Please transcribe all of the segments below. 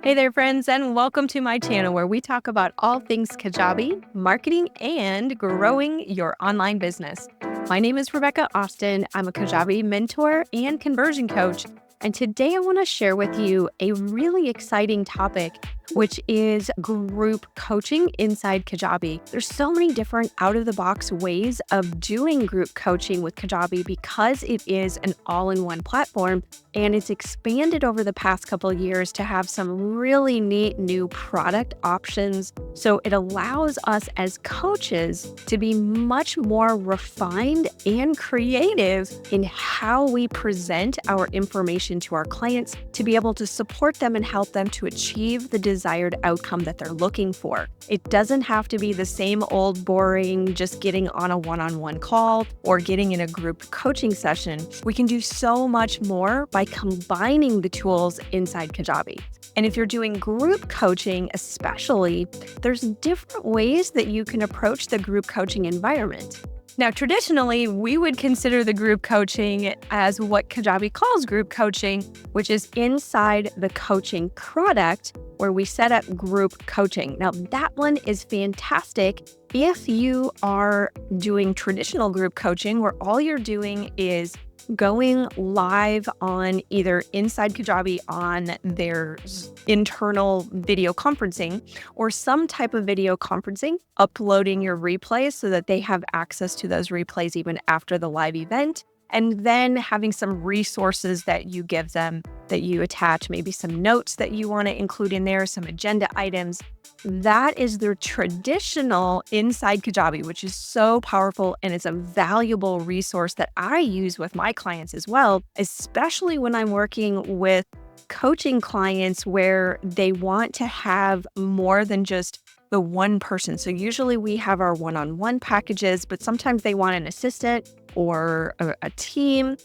Hey there, friends, and welcome to my channel where we talk about all things Kajabi, marketing, and growing your online business. My name is Rebecca Austin. I'm a Kajabi mentor and conversion coach. And today I want to share with you a really exciting topic, which is group coaching inside Kajabi. There's so many different out-of-the-box ways of doing group coaching with Kajabi because it is an all-in-one platform. And it's expanded over the past couple of years to have some really neat new product options. So it allows us as coaches to be much more refined and creative in how we present our information to our clients to be able to support them and help them to achieve the desired outcome that they're looking for. It doesn't have to be the same old boring, just getting on a one-on-one call or getting in a group coaching session. We can do so much more by combining the tools inside Kajabi. And if you're doing group coaching, especially, there's different ways that you can approach the group coaching environment. Now, traditionally, we would consider the group coaching as what Kajabi calls group coaching, which is inside the coaching product where we set up group coaching. Now, that one is fantastic if you are doing traditional group coaching where all you're doing is going live on either inside Kajabi on their internal video conferencing or some type of video conferencing, uploading your replays so that they have access to those replays even after the live event, and then having some resources that you give them that you attach, maybe some notes that you want to include in there, some agenda items. That is the traditional inside Kajabi, which is so powerful and it's a valuable resource that I use with my clients as well, especially when I'm working with coaching clients where they want to have more than just the one person. So usually we have our one-on-one packages, but sometimes they want an assistant or a team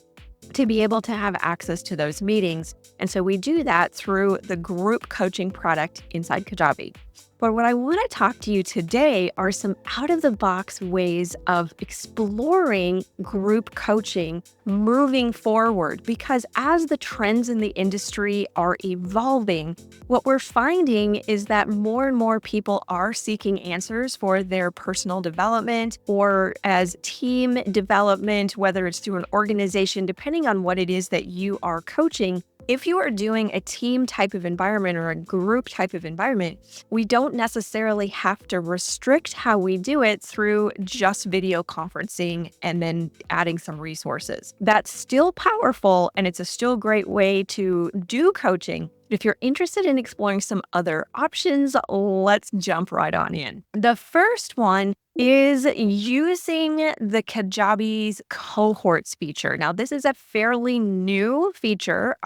to be able to have access to those meetings. And so we do that through the group coaching product inside Kajabi. But what I want to talk to you today are some out-of-the-box ways of exploring group coaching moving forward. Because as the trends in the industry are evolving, what we're finding is that more and more people are seeking answers for their personal development or as team development, whether it's through an organization, depending on what it is that you are coaching. If you are doing a team type of environment or a group type of environment, we don't necessarily have to restrict how we do it through just video conferencing and then adding some resources. That's still powerful and it's a still great way to do coaching. If you're interested in exploring some other options, let's jump right on in. The first one is using the Kajabi's Cohorts feature. Now, this is a fairly new feature.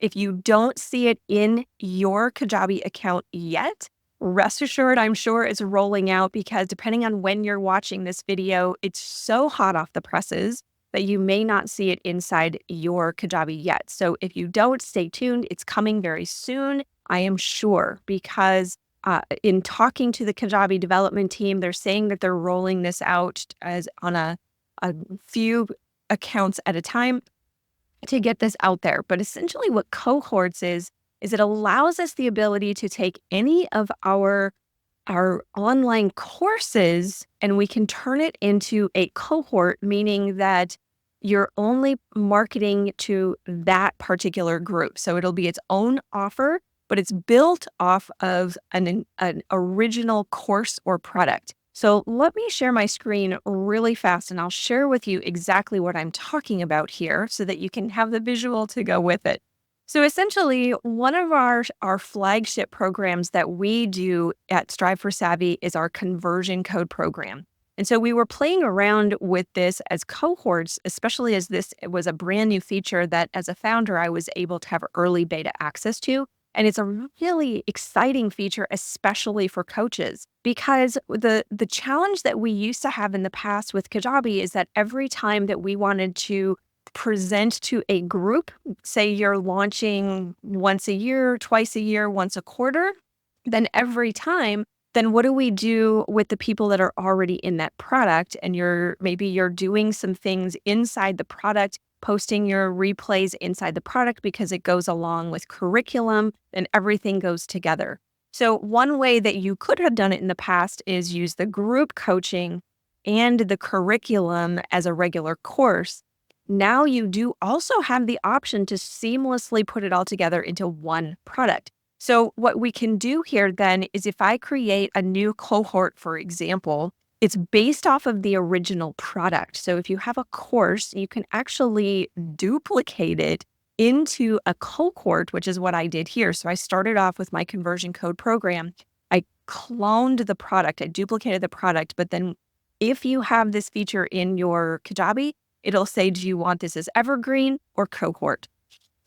If you don't see it in your Kajabi account yet, rest assured, I'm sure it's rolling out because depending on when you're watching this video, it's so hot off the presses that you may not see it inside your Kajabi yet. So if you don't, stay tuned. It's coming very soon, I am sure, because in talking to the Kajabi development team, they're saying that they're rolling this out as on a few accounts at a time to get this out there. But essentially what Cohorts is it allows us the ability to take any of our online courses and we can turn it into a cohort, meaning that you're only marketing to that particular group. So it'll be its own offer, but it's built off of an original course or product. So let me share my screen really fast and I'll share with you exactly what I'm talking about here so that you can have the visual to go with it. So essentially, one of our flagship programs that we do at Strive for Savvy is our conversion code program. And so we were playing around with this as cohorts, especially as this was a brand new feature that as a founder, I was able to have early beta access to. And it's a really exciting feature, especially for coaches, because the challenge that we used to have in the past with Kajabi is that every time that we wanted to present to a group, say you're launching once a year, twice a year, once a quarter, then every time, then what do we do with the people that are already in that product? And maybe you're doing some things inside the product posting your replays inside the product because it goes along with curriculum and everything goes together. So one way that you could have done it in the past is use the group coaching and the curriculum as a regular course. Now you do also have the option to seamlessly put it all together into one product. So what we can do here then is if I create a new cohort, for example, it's based off of the original product. So if you have a course, you can actually duplicate it into a cohort, which is what I did here. So I started off with my conversion code program. I cloned the product, I duplicated the product, but then if you have this feature in your Kajabi, it'll say, do you want this as evergreen or cohort?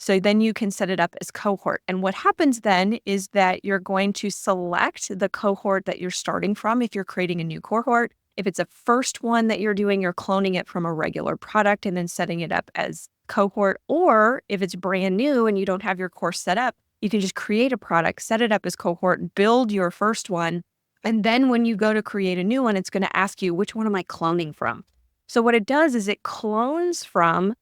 So then you can set it up as cohort. And what happens then is that you're going to select the cohort that you're starting from if you're creating a new cohort. If it's a first one that you're doing, you're cloning it from a regular product and then setting it up as cohort. Or if it's brand new and you don't have your course set up, you can just create a product, set it up as cohort, build your first one. And then when you go to create a new one, it's going to ask you, which one am I cloning from? So what it does is it clones from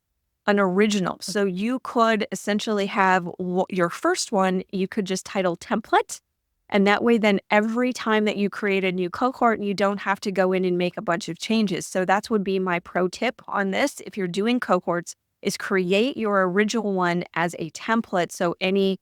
an original. So you could essentially have your first one, you could just title template. And that way, then every time that you create a new cohort, you don't have to go in and make a bunch of changes. So that would be my pro tip on this. If you're doing cohorts, is create your original one as a template. So any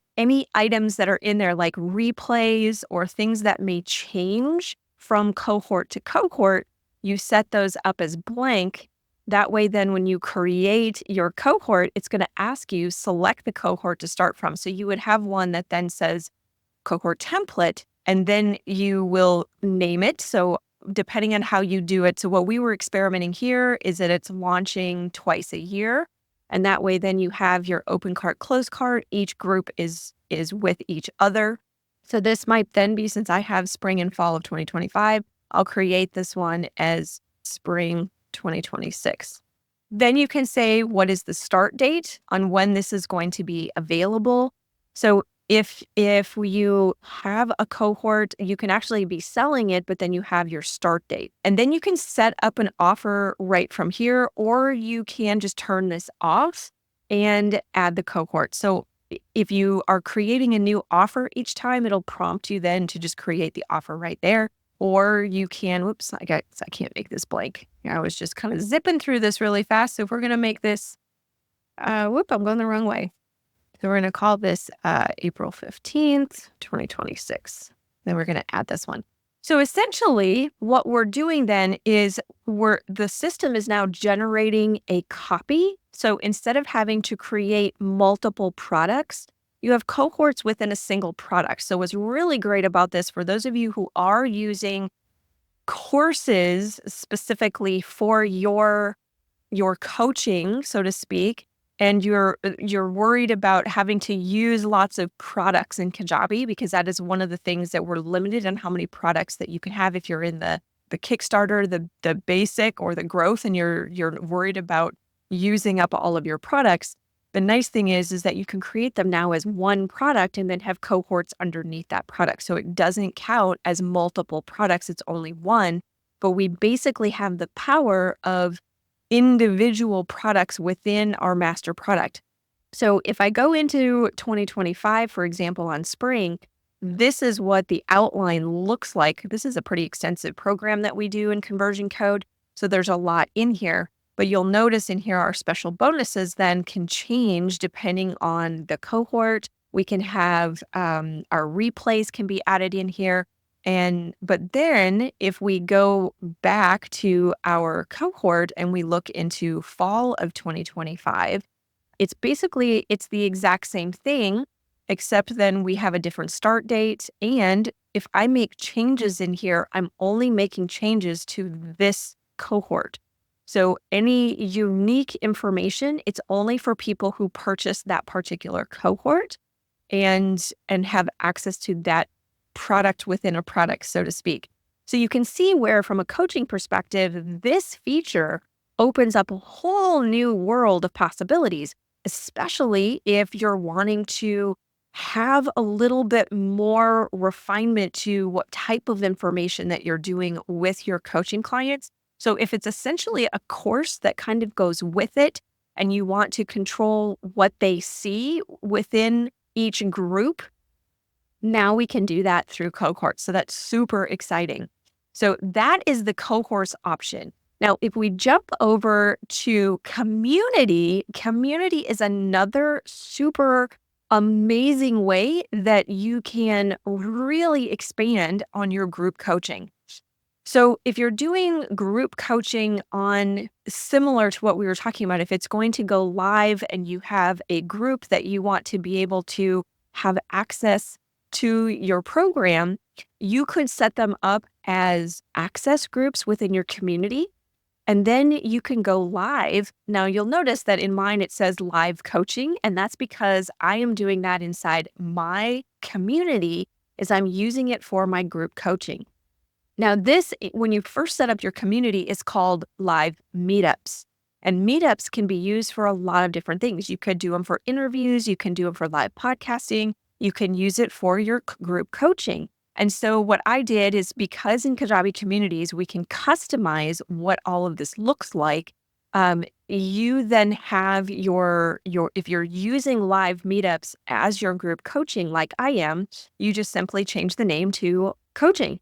items that are in there, like replays or things that may change from cohort to cohort, you set those up as blank. That way, then when you create your cohort, it's going to ask you select the cohort to start from. So you would have one that then says cohort template, and then you will name it. So depending on how you do it. So what we were experimenting here is that it's launching twice a year. And that way, then you have your open cart, closed cart. Each group is with each other. So this might then be, since I have spring and fall of 2025, I'll create this one as spring 2026. Then you can say, what is the start date on when this is going to be available? So if you have a cohort, you can actually be selling it, but then you have your start date. And then you can set up an offer right from here, or you can just turn this off and add the cohort. So if you are creating a new offer each time, it'll prompt you then to just create the offer right there. Or you can, whoops, I can't make this blank. I was just kind of zipping through this really fast. So if we're going to make this, I'm going the wrong way. So we're going to call this April 15th, 2026. Then we're going to add this one. So essentially what we're doing then is the system is now generating a copy. So instead of having to create multiple products, you have cohorts within a single product. So what's really great about this, for those of you who are using courses specifically for your coaching, so to speak, and you're worried about having to use lots of products in Kajabi, because that is one of the things that we're limited on how many products that you can have if you're in the Kickstarter, the basic or the growth, and you're worried about using up all of your products. The nice thing is that you can create them now as one product and then have cohorts underneath that product. So it doesn't count as multiple products. It's only one, but we basically have the power of individual products within our master product. So if I go into 2025, for example, on spring, this is what the outline looks like. This is a pretty extensive program that we do in conversion code. So there's a lot in here, but you'll notice in here, our special bonuses then can change depending on the cohort. We can have our replays can be added in here. But then if we go back to our cohort and we look into fall of 2025, it's the exact same thing, except then we have a different start date. And if I make changes in here, I'm only making changes to this cohort. So any unique information, it's only for people who purchase that particular cohort and have access to that product within a product, so to speak. So you can see where, from a coaching perspective, this feature opens up a whole new world of possibilities, especially if you're wanting to have a little bit more refinement to what type of information that you're doing with your coaching clients. So if it's essentially a course that kind of goes with it, and you want to control what they see within each group, now we can do that through Cohorts. So that's super exciting. So that is the Cohorts option. Now, if we jump over to community, community is another super amazing way that you can really expand on your group coaching. So if you're doing group coaching on similar to what we were talking about, if it's going to go live and you have a group that you want to be able to have access to your program, you could set them up as access groups within your community. And then you can go live. Now you'll notice that in mine, it says live coaching. And that's because I am doing that inside my community is I'm using it for my group coaching. Now, this, when you first set up your community, is called live meetups. And meetups can be used for a lot of different things. You could do them for interviews. You can do them for live podcasting. You can use it for your group coaching. And so what I did is because in Kajabi communities, we can customize what all of this looks like. You then have your if you're using live meetups as your group coaching, like I am, you just simply change the name to coaching.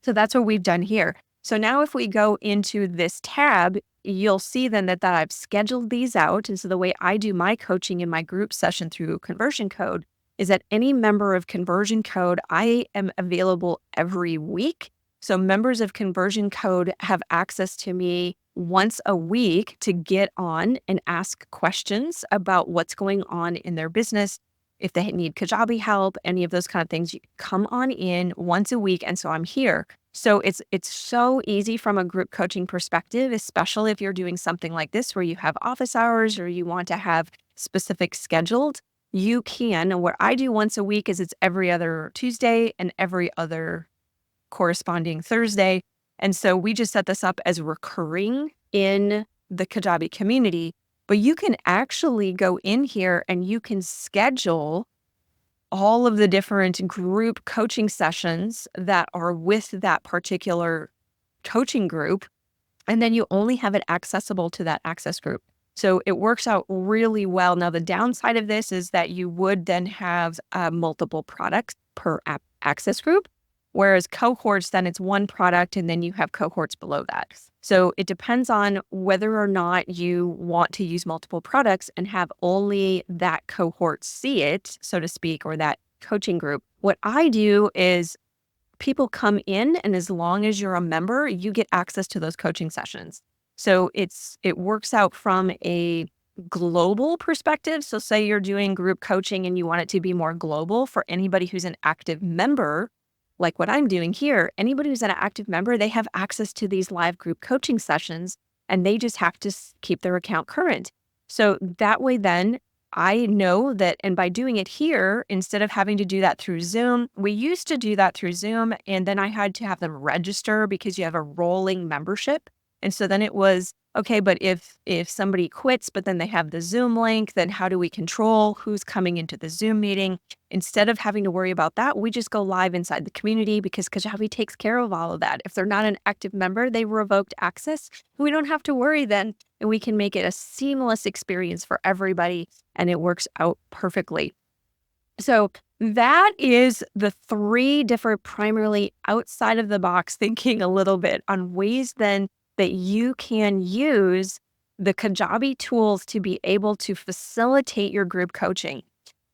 So that's what we've done here. So now if we go into this tab, you'll see then that I've scheduled these out. And so the way I do my coaching in my group session through Conversion Code is that any member of Conversion Code, I am available every week. So members of Conversion Code have access to me once a week to get on and ask questions about what's going on in their business. If they need Kajabi help, any of those kind of things, you come on in once a week. And so I'm here. So it's so easy from a group coaching perspective, especially if you're doing something like this where you have office hours or you want to have specific scheduled. You can. And what I do once a week is it's every other Tuesday and every other corresponding Thursday. And so we just set this up as recurring in the Kajabi community. But you can actually go in here and you can schedule all of the different group coaching sessions that are with that particular coaching group. And then you only have it accessible to that access group. So it works out really well. Now, the downside of this is that you would then have multiple products per access group, whereas Cohorts, then it's one product and then you have cohorts below that. So it depends on whether or not you want to use multiple products and have only that cohort see it, so to speak, or that coaching group. What I do is people come in, and as long as you're a member, you get access to those coaching sessions. So it works out from a global perspective. So say you're doing group coaching and you want it to be more global for anybody who's an active member, like what I'm doing here. Anybody who's an active member, they have access to these live group coaching sessions, and they just have to keep their account current. So that way then I know that, and by doing it here, instead of having to do that through Zoom, we used to do that through Zoom, and then I had to have them register because you have a rolling membership. And so then it was, okay, but if somebody quits, but then they have the Zoom link, then how do we control who's coming into the Zoom meeting? Instead of having to worry about that, we just go live inside the community because Kajabi takes care of all of that. If they're not an active member, they revoked access. We don't have to worry then, and we can make it a seamless experience for everybody, and it works out perfectly. So that is the three different, primarily outside of the box thinking a little bit on ways then that you can use the Kajabi tools to be able to facilitate your group coaching.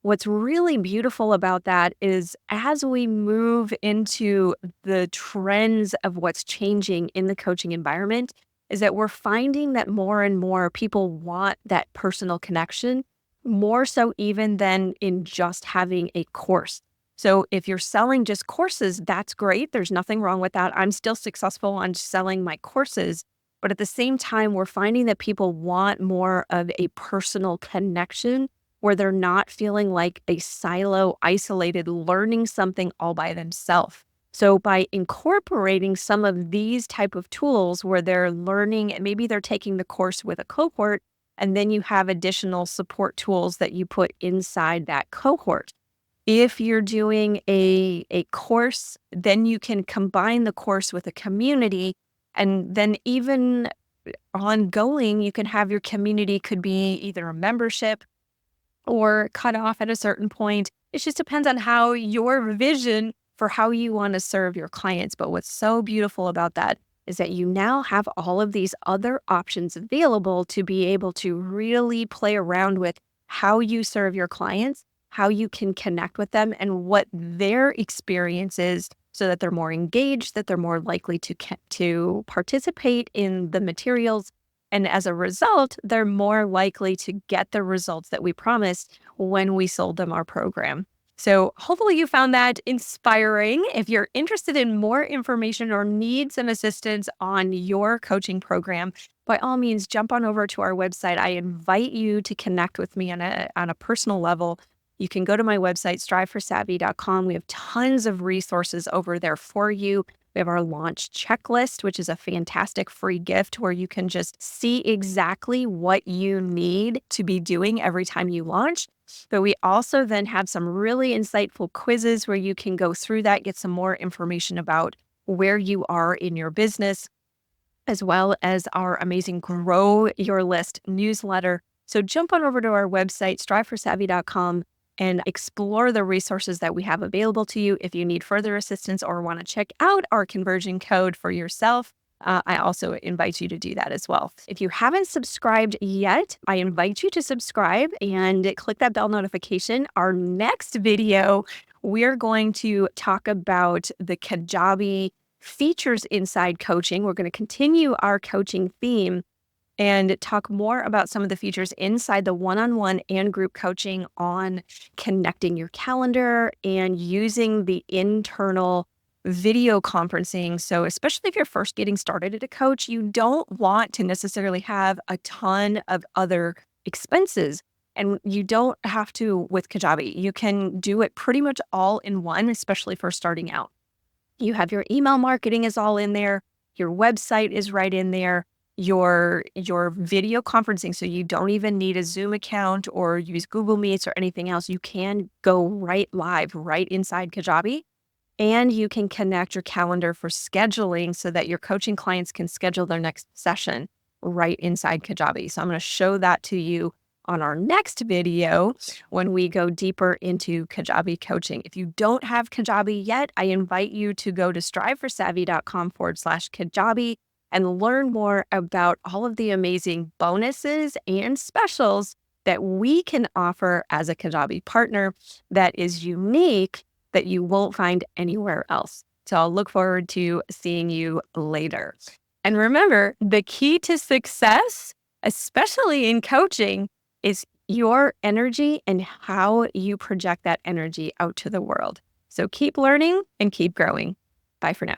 What's really beautiful about that is as we move into the trends of what's changing in the coaching environment, is that we're finding that more and more people want that personal connection, more so even than in just having a course. So if you're selling just courses, that's great. There's nothing wrong with that. I'm still successful on selling my courses. But at the same time, we're finding that people want more of a personal connection where they're not feeling like a silo, isolated, learning something all by themselves. So by incorporating some of these type of tools where they're learning, maybe they're taking the course with a cohort, and then you have additional support tools that you put inside that cohort. If you're doing a course, then you can combine the course with a community. And then even ongoing, you can have your community could be either a membership or cut off at a certain point. It just depends on how your vision for how you want to serve your clients. But what's so beautiful about that is that you now have all of these other options available to be able to really play around with how you serve your clients, how you can connect with them, and what their experience is so that they're more engaged, that they're more likely to participate in the materials. And as a result, they're more likely to get the results that we promised when we sold them our program. So hopefully you found that inspiring. If you're interested in more information or need some assistance on your coaching program, by all means, jump on over to our website. I invite you to connect with me on a personal level. You can go to my website, striveforsavvy.com. We have tons of resources over there for you. We have our launch checklist, which is a fantastic free gift where you can just see exactly what you need to be doing every time you launch. But we also then have some really insightful quizzes where you can go through that, get some more information about where you are in your business, as well as our amazing Grow Your List newsletter. So jump on over to our website, striveforsavvy.com, and explore the resources that we have available to you. If you need further assistance or want to check out our conversion code for yourself, I also invite you to do that as well. If you haven't subscribed yet, I invite you to subscribe and click that bell notification. Our next video, we're going to talk about the Kajabi features inside coaching. We're going to continue our coaching theme and talk more about some of the features inside the one-on-one and group coaching on connecting your calendar and using the internal video conferencing. So especially if you're first getting started as a coach, you don't want to necessarily have a ton of other expenses. And you don't have to with Kajabi. You can do it pretty much all in one, especially for starting out. You have your email marketing is all in there. Your website is right in there. Your video conferencing, so you don't even need a Zoom account or use Google Meets or anything else. You can go right live right inside Kajabi, and you can connect your calendar for scheduling so that your coaching clients can schedule their next session right inside Kajabi. So I'm going to show that to you on our next video when we go deeper into Kajabi coaching. If you don't have Kajabi yet, I invite you to go to striveforsavvy.com/Kajabi and learn more about all of the amazing bonuses and specials that we can offer as a Kajabi partner that is unique that you won't find anywhere else. So I'll look forward to seeing you later. And remember, the key to success, especially in coaching, is your energy and how you project that energy out to the world. So keep learning and keep growing. Bye for now.